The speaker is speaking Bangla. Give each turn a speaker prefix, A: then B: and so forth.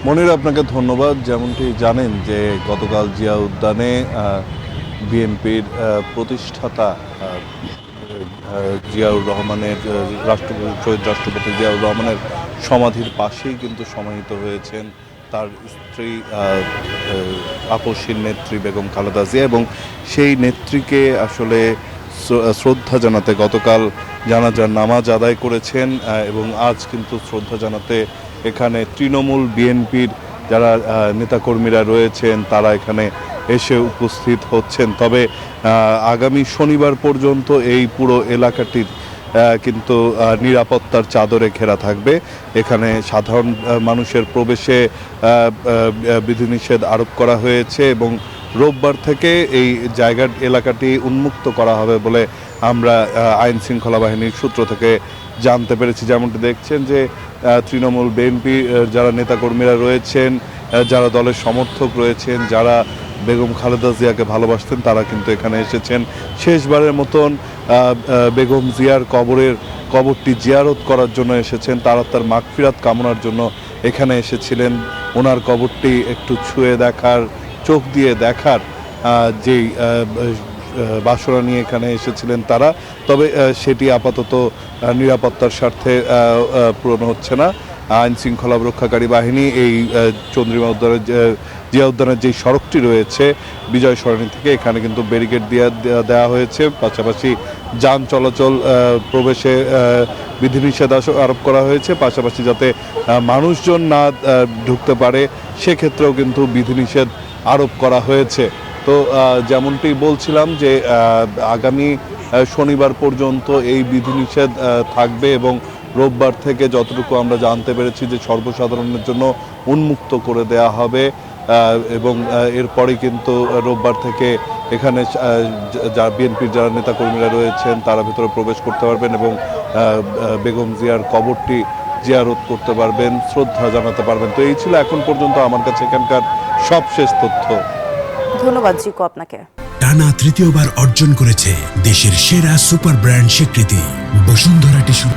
A: মনির, আপনাকে ধন্যবাদ। যেমনটি জানেন যে গতকাল জিয়া উদ্যানে বিএনপির প্রতিষ্ঠাতা জিয়াউর রহমানের শহীদ রাষ্ট্রপতি জিয়াউর রহমানের সমাধির পাশেই কিন্তু সমাহিত হয়েছেন তার স্ত্রী আপসীর নেত্রী বেগম খালেদা জিয়া, এবং সেই নেত্রীকে আসলে শ্রদ্ধা জানাতে গতকাল জানাজার নামাজ আদায় করেছেন এবং আজ কিন্তু শ্রদ্ধা জানাতে এখানে তৃণমূল বিএনপির যারা নেতাকর্মীরা রয়েছেন তারা এখানে এসে উপস্থিত হচ্ছেন। তবে আগামী শনিবার পর্যন্ত এই পুরো এলাকাটির কিন্তু নিরাপত্তার চাদরে ঘেরা থাকবে। এখানে সাধারণ মানুষের প্রবেশে বিধিনিষেধ আরোপ করা হয়েছে এবং রোববার থেকে এই এলাকাটি উন্মুক্ত করা হবে বলে আমরা আইন শৃঙ্খলা বাহিনীর সূত্র থেকে জানতে পেরেছি। যেমনটি দেখছেন যে তৃণমূল বিএনপি যারা নেতাকর্মীরা রয়েছেন, যারা দলের সমর্থক রয়েছেন, যারা বেগম খালেদা জিয়াকে ভালোবাসতেন, তারা কিন্তু এখানে এসেছেন। শেষবারের মতন বেগম জিয়ার কবরটি জিয়ারত করার জন্য এসেছেন, তারা তার মাগফিরাত কামনার জন্য এখানে এসেছিলেন। ওনার কবরটি একটু ছুঁয়ে দেখার, চোখ দিয়ে দেখার যেই বাসনা নিয়ে এখানে এসেছিলেন তারা। তবে সেটি আপাতত নিরাপত্তার স্বার্থে পূরণ হচ্ছে না। আইন শৃঙ্খলা রক্ষাকারী বাহিনী এই চন্দ্রিমা উদ্যানের জিয়া উদ্যানের যেই সড়কটি রয়েছে বিজয় সরণি থেকে, এখানে কিন্তু ব্যারিকেড দেওয়া হয়েছে। পাশাপাশি যান চলাচল প্রবেশে বিধিনিষেধ আরোপ করা হয়েছে। পাশাপাশি যাতে মানুষজন না ঢুকতে পারে সেক্ষেত্রেও কিন্তু বিধিনিষেধ আরোপ করা হয়েছে। তো যেমনটি বলছিলাম যে আগামী শনিবার পর্যন্ত এই বিধিনিষেধ থাকবে এবং রোববার থেকে যতটুকু আমরা জানতে পেরেছি যে সর্বসাধারণের জন্য উন্মুক্ত করে দেয়া হবে এবং এরপরে কিন্তু রোববার থেকে এখানে বিএনপির যারা নেতাকর্মীরা রয়েছেন তারা ভিতরে প্রবেশ করতে পারবেন এবং বেগম জিয়ার কবরটি জিয়ারত করতে পারবেন, শ্রদ্ধা জানাতে পারবেন। তো এই ছিল এখন পর্যন্ত আমার কাছে এখানকার সবশেষ তথ্য।
B: ধন্যবাদ জিকো আপনাকে।
C: টানা তৃতীয়বার অর্জন করেছে দেশের সেরা সুপার ব্র্যান্ড স্বীকৃতি বসুন্ধরা টিস্যু।